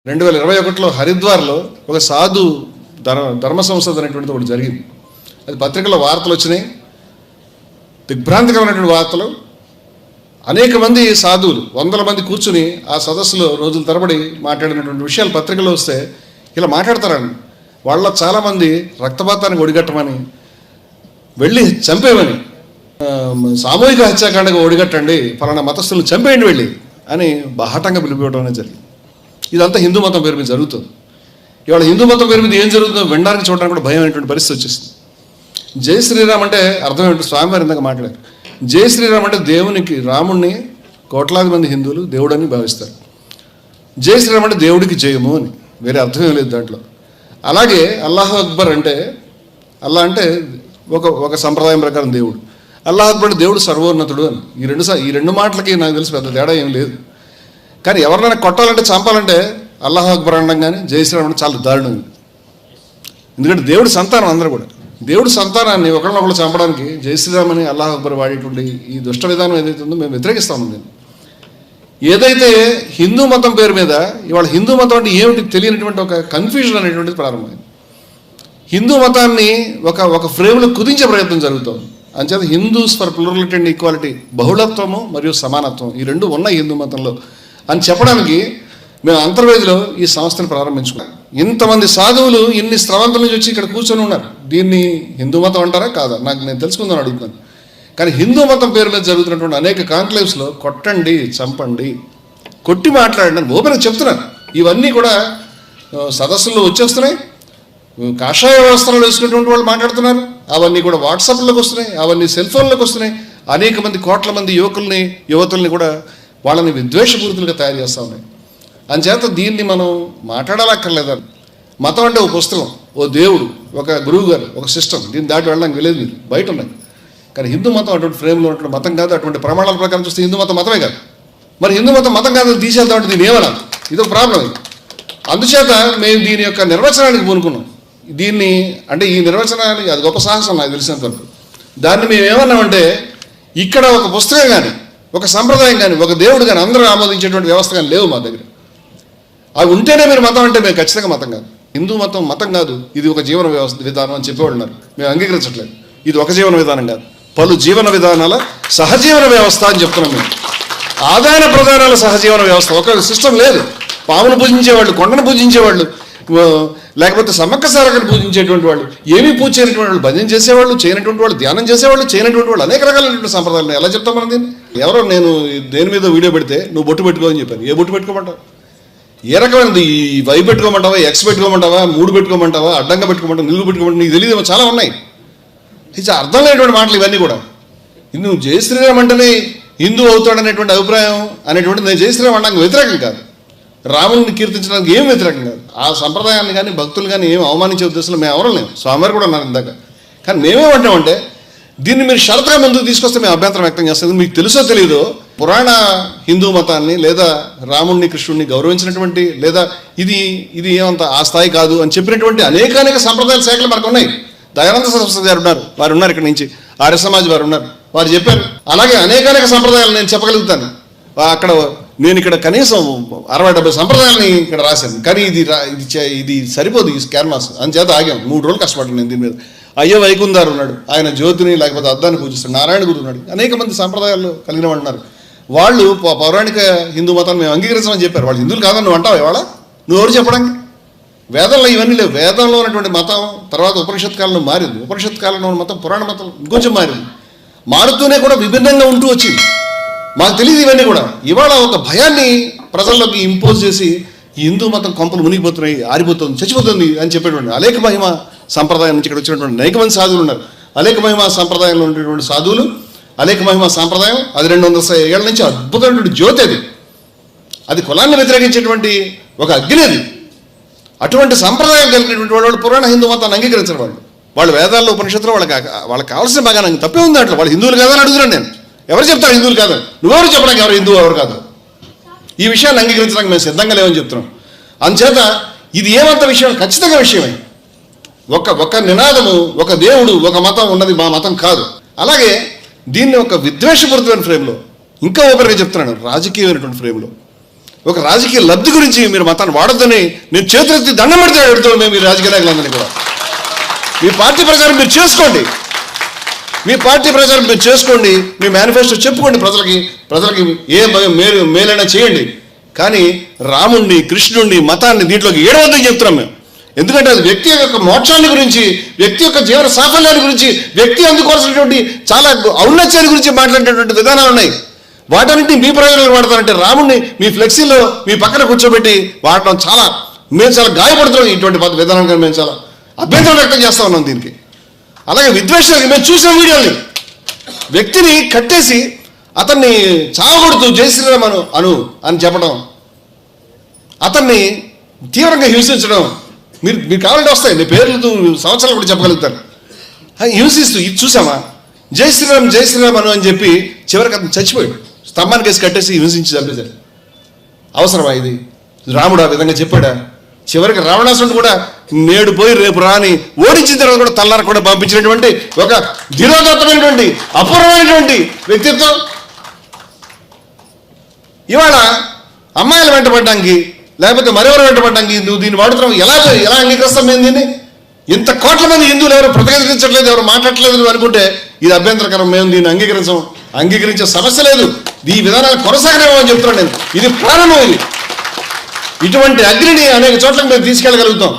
2021లో హరిద్వార్లో ఒక సాధు ధర్మ సంస్థ అనేటువంటిది ఒకటి జరిగింది. అది పత్రికల్లో వార్తలు వచ్చినాయి, దిగ్భ్రాంతికరమైనటువంటి వార్తలు. అనేక మంది సాధువులు 100 మంది కూర్చుని ఆ సదస్సులో రోజుల తరబడి మాట్లాడినటువంటి విషయాలు పత్రికలో వస్తే ఇలా మాట్లాడతారండి. వాళ్ళ చాలామంది రక్తపాతానికి ఒడిగట్టమని, వెళ్ళి చంపేమని, సామూహిక హత్యాకాండగా ఒడిగట్టండి, ఫలానా మతస్థులను చంపేయండి వెళ్ళి అని బాహటంగా పిలిపివ్వడం అనేది జరిగింది. ఇదంతా హిందూ మతం పేరు మీద జరుగుతుంది. ఇవాళ హిందూ మతం పేరు మీద ఏం జరుగుతుందో వినడానికి చూడడానికి కూడా భయం అనేటువంటి పరిస్థితి వచ్చేసింది. జై శ్రీరామ్ అంటే అర్థం ఏంటంటే స్వామివారి ఇందాక మాట్లాడారు. జై శ్రీరామ్ అంటే దేవునికి, రాముణ్ణి కోట్లాది మంది హిందువులు దేవుడని భావిస్తారు. జై శ్రీరామ్ అంటే దేవుడికి జయము అని, వేరే అర్థం లేదు దాంట్లో. అలాగే అల్లాహ్ అక్బర్ అంటే, అల్లా అంటే ఒక సంప్రదాయం ప్రకారం దేవుడు, అల్లాహ్ అక్బర్ అంటే దేవుడు సర్వోన్నతుడు అని. ఈ రెండు మాటలకి నాకు తెలిసి పెద్ద తేడా ఏం లేదు. కానీ ఎవరినైనా కొట్టాలంటే, చంపాలంటే అల్లాహ్ అక్బర్ అనడం కానీ జై శ్రీరామ్ అంటే చాలా దారుణం. ఎందుకంటే దేవుడి సంతానం అందరూ కూడా. దేవుడి సంతానాన్ని ఒకళ్ళనొకళ్ళు చంపడానికి జై శ్రీరామ్ అని అల్లాహ్ అక్బర్ వాడేటువంటి ఈ దుష్ట విధానం ఏదైతే ఉందో మేము వ్యతిరేకిస్తాము. నేను ఏదైతే హిందూ మతం పేరు మీద ఇవాళ హిందూ మతం అంటే ఏమిటి తెలియనటువంటి ఒక కన్ఫ్యూజన్ అనేటువంటిది ప్రారంభమైంది. హిందూ మతాన్ని ఒక ఫ్రేమ్లో కుదించే ప్రయత్నం జరుగుతుంది. అంచేత Hindus for plurality and equality, బహుళత్వము మరియు సమానత్వం, ఈ రెండు ఉన్నాయి హిందూ మతంలో అని చెప్పడానికి మేము అంతర్వేదిలో ఈ సంస్థను ప్రారంభించుకున్నాం. ఇంతమంది సాధువులు ఇన్ని స్రవంతుల నుంచి వచ్చి ఇక్కడ కూర్చొని ఉన్నారు. దీన్ని హిందూ మతం అంటారా కాదా నాకు నేను తెలుసుకుందామని అడుగుతున్నాను. కానీ హిందూ మతం పేరు మీద జరుగుతున్నటువంటి అనేక కాన్క్లేవ్స్లో కొట్టండి, చంపండి, కొట్టి మాట్లాడండి అని ఓపెన్గా చెప్తున్నారు. ఇవన్నీ కూడా సదస్సుల్లో వచ్చేస్తున్నాయి. కాషాయ వ్యవస్థలు వేసుకునేటువంటి వాళ్ళు మాట్లాడుతున్నారు. అవన్నీ కూడా వాట్సాప్లోకి వస్తున్నాయి, అవన్నీ సెల్ ఫోన్లోకి వస్తున్నాయి. అనేక మంది, కోట్ల మంది యువతుల్ని కూడా వాళ్ళని విద్వేషపూరితులుగా తయారు చేస్తూ ఉన్నాయి. అంచేత దీన్ని మనం మాట్లాడాలక్కర్లేదని. మతం అంటే ఒక పుస్తకం, ఓ దేవుడు, ఒక గురువు గారు, ఒక సిస్టమ్, దీన్ని దాటి వెళ్ళడానికి వెళ్ళేది మీరు బయట ఉన్నాయి. కానీ హిందూ మతం అటువంటి ఫ్రేమ్లో ఉన్నటువంటి మతం కాదు. అటువంటి ప్రమాణాల ప్రకారం చూస్తే హిందూ మతం మతమే కాదు. మరి హిందూ మతం కాదు తీసేద్దామంటే దీన్ని ఏమన్నా, ఇదొక ప్రాబ్లం. ఇది అందుచేత మేము దీని యొక్క నిర్వచనానికి పూనుకున్నాం. దీన్ని అంటే ఈ నిర్వచనాన్ని, అది గొప్ప సాహసం నాకు తెలిసినంత వరకు. దాన్ని మేము ఏమన్నామంటే, ఇక్కడ ఒక పుస్తకం కానీ, ఒక సంప్రదాయం కానీ, ఒక దేవుడు కానీ అందరూ ఆమోదించేటువంటి వ్యవస్థ కానీ లేవు మా దగ్గర. అవి ఉంటేనే మీరు మతం అంటే మేము ఖచ్చితంగా మతం కాదు. హిందూ మతం మతం కాదు, ఇది ఒక జీవన విధానం అని చెప్పేవాళ్ళు ఉన్నారు. మేము అంగీకరించట్లేదు. ఇది ఒక జీవన విధానం కాదు, పలు జీవన విధానాల సహజీవన వ్యవస్థ అని చెప్తున్నాం మేము. ఆదాయ ప్రధానాల సహజీవన వ్యవస్థ. ఒక సిస్టమ్ లేదు. పామును పూజించేవాళ్ళు, కొండను పూజించేవాళ్ళు, లేకపోతే సమ్మక్క సారకను పూజించేటువంటి వాళ్ళు, ఏమీ పూజ చేయనటువంటి వాళ్ళు, భజన చేసేవాళ్ళు, చేయనటువంటి వాళ్ళు, ధ్యానం చేసేవాళ్ళు, చేయనటువంటి వాళ్ళు, అనేక రకాలైనటువంటి సంప్రదాయాలు. ఎలా చెప్తాం మనం దీన్ని? ఎవరో నేను దేని మీద వీడియో పెడితే నువ్వు బొట్టు పెట్టుకో అని చెప్పాను. ఏ బొట్టు పెట్టుకోమంటావు? ఏ రకమైనది? ఈ వై పెట్టుకోమంటావా, ఎక్స్ పెట్టుకోమంటావా, 3 పెట్టుకోమంటావా, అడ్డంగా పెట్టుకోమంటావా, నిలుగు పెట్టుకోమంటావా, నీకు తెలియదేమో, చాలా ఉన్నాయి. ఇది అర్థం లేనటువంటి మాటలు ఇవన్నీ కూడా. నువ్వు జై శ్రీరామ్ అంటేనే హిందూ అవుతాడనేటువంటి అభిప్రాయం అనేటువంటిది నేను జై శ్రీరామ్ అనడానికి వ్యతిరేకం కాదు, రాముని కీర్తించడానికి ఏం వ్యతిరేకం కాదు. ఆ సంప్రదాయాన్ని కానీ భక్తులు కానీ ఏం అవమానించే ఉద్దేశంలో మేము ఎవరూ లేము. స్వామివారు కూడా ఉన్నారు ఇందాక. కానీ మేమేమంటామంటే, దీన్ని మీరు షరతుగా ముందుకు తీసుకొస్తే మేము అభ్యంతరం వ్యక్తం చేస్తుంది. మీకు తెలుసో తెలియదో, పురాణ హిందూ మతాన్ని లేదా రాముణ్ణి, కృష్ణుడిని గౌరవించినటువంటి, లేదా ఇది ఏమంత ఆ స్థాయి కాదు అని చెప్పినటువంటి అనేక సంప్రదాయాల శాఖలు మనకు ఉన్నాయి. దయానంద సరస్వతి గారు ఉన్నారు, వారు ఉన్నారు ఇక్కడ నుంచి, ఆర్య సమాజ్ వారు ఉన్నారు, వారు చెప్పారు. అలాగే అనేక సంప్రదాయాలు నేను చెప్పగలుగుతాను. అక్కడ నేను ఇక్కడ కనీసం 60-70 సంప్రదాయాలని ఇక్కడ రాశాను. కానీ ఇది సరిపోదు ఈ క్యాన్వాస్. అందుచేత ఆగాం. 3 రోజులు కష్టపడ్డాను నేను దీని మీద. అయ్యో వైకుందారు ఉన్నాడు, ఆయన జ్యోతిని లేకపోతే అద్దాన్ని పూజిస్తాడు. నారాయణ గురు ఉన్నాడు. అనేక మంది సంప్రదాయాలు కలిగిన వాళ్ళు ఉన్నారు. వాళ్ళు పౌరాణిక హిందూ మతాన్ని మేము అంగీకరించమని చెప్పారు. వాళ్ళు హిందువులు కాదని నువ్వు అంటావు ఇవాళ? నువ్వు ఎవరు చెప్పడానికి? వేదంలో ఇవన్నీ లేవు. వేదంలో ఉన్నటువంటి మతం తర్వాత ఉపనిషత్ కాలంలో మారింది. ఉపనిషత్ కాలంలో ఉన్న మతం పురాణ మతం ఇంకొంచెం మారింది. మారుతూనే కూడా విభిన్నంగా ఉంటూ వచ్చింది. మాకు తెలియదు ఇవన్నీ కూడా. ఇవాళ ఒక భయాన్ని ప్రజల్లోకి ఇంపోజ్ చేసి ఈ హిందూ మతం కొంపలు మునిగిపోతున్నాయి, ఆరిపోతుంది, చచ్చిపోతుంది అని చెప్పేటువంటి అనేక మహిమ సంప్రదాయం నుంచి ఇక్కడ వచ్చినటువంటి అనేక మంది సాధువులు ఉన్నారు. అనేక మహిమ సంప్రదాయంలో ఉండేటువంటి సాధువులు, అనేక మహిమ సంప్రదాయం, అది 200 ఏళ్ల నుంచి అద్భుతమైనటువంటి జ్యోతి. అది కులాన్ని వ్యతిరేకించేటువంటి ఒక అగ్ని. అది అటువంటి సంప్రదాయం కలిగినటువంటి వాళ్ళు పురాణ హిందూ మతాన్ని అంగీకరించిన వాళ్ళు వేదాల్లో ఉపనిషత్తులో వాళ్ళకి కావాల్సిన బాగా నాకు తప్పే ఉంది. అట్లా వాళ్ళు హిందువులు కాదని అడుగుతున్నాను నేను. ఎవరు చెప్తారు హిందువులు కాదని? నువ్వెవరు చెప్పడానికి ఎవరు హిందువు ఎవరు కాదు? ఈ విషయాన్ని అంగీకరించడానికి మేము సిద్ధంగా లేవని చెప్తున్నాం. అందుచేత ఇది ఏమంత విషయం, ఖచ్చితంగా విషయమే. ఒక నినాదము, ఒక దేవుడు, ఒక మతం ఉన్నది మా మతం కాదు. అలాగే దీన్ని ఒక విద్వేషపూరితమైన ఫ్రేమ్లో, ఇంకా ఓపెన్గా చెప్తున్నాను, రాజకీయమైనటువంటి ఫ్రేమ్లో ఒక రాజకీయ లబ్ధి గురించి మీరు మతాన్ని వాడొద్దని నేను చేతులెత్తి దండం పెడితే అడుగుతాను. మేము ఈ రాజకీయ నాయకులందరినీ కూడా మీ పార్టీ ప్రచారం మీరు చేసుకోండి, మీ పార్టీ ప్రచారం మీరు చేసుకోండి, మీ మేనిఫెస్టో చెప్పుకోండి ప్రజలకి ఏ మేలైనా చేయండి. కానీ రాముణ్ణి, కృష్ణుణ్ణి, మతాన్ని దీంట్లోకి ఏడవద్దని చెప్తున్నాం మేము. ఎందుకంటే అది వ్యక్తి యొక్క మోక్షాన్ని గురించి, వ్యక్తి యొక్క జీవన సాఫల్యాన్ని గురించి, వ్యక్తి అందుకోవాల్సినటువంటి చాలా ఔన్నత్యాన్ని గురించి మాట్లాడేటువంటి విధానాలు ఉన్నాయి. వాటన్నింటినీ మీ ప్రయోజనాలు వాడతారంటే రాముణ్ణి మీ ఫ్లెక్సీలో మీ పక్కన కూర్చోబెట్టి వాడటం మేము చాలా గాయపడుతున్నాం. ఇటువంటి విధానంగా మేము చాలా అభ్యంతరం వ్యక్తం చేస్తా ఉన్నాం దీనికి. అలాగే విద్వేషాలకి మేము చూసిన వీడియోని వ్యక్తిని కట్టేసి అతన్ని చావగొడుతూ జై శ్రీరామ్ అని చెప్పడం, అతన్ని తీవ్రంగా హింసించడం, మీరు కావాలంటే వస్తాయి, మీ పేర్లతో సంవత్సరాలు కూడా చెప్పగలుగుతారు. హింసిస్తూ ఇది చూసామా, జై శ్రీరామ్ అని చెప్పి చివరికి అతను చచ్చిపోయాడు. స్తంభానికి వేసి కట్టేసి హింసించి చంపేశారు. అవసరమా ఇది? రాముడు ఆ విధంగా చెప్పాడా? చివరికి రావణాసురుడు కూడా నేడు పోయి రేపు రాని ఓడించిన తర్వాత కూడా తల్లార కూడా పంపించినటువంటి ఒక ధీరోదత్తమైనటువంటి అపూర్వమైనటువంటి వ్యక్తిత్వం. ఇవాళ అమ్మాయిలు వెంటబడడానికి లేకపోతే మరెవరు వెంటబడడానికి నువ్వు దీన్ని వాడుతున్నావు, ఎలా అంగీకరిస్తాం మేము దీన్ని? ఇంత కోట్ల మంది హిందువులు ఎవరు ప్రతిఘటించట్లేదు, ఎవరు మాట్లాడట్లేదు నువ్వు అనుకుంటే ఇది అభ్యంతరకరం. మేము దీన్ని అంగీకరించే సమస్య లేదు. ఈ విధానాలు కొనసాగలేమని చెప్తున్నాను నేను. ఇది ప్రారంభం. ఇది ఇటువంటి అగ్నిని అనేక చోట్లకు మేము తీసుకెళ్ళగలుగుతాం.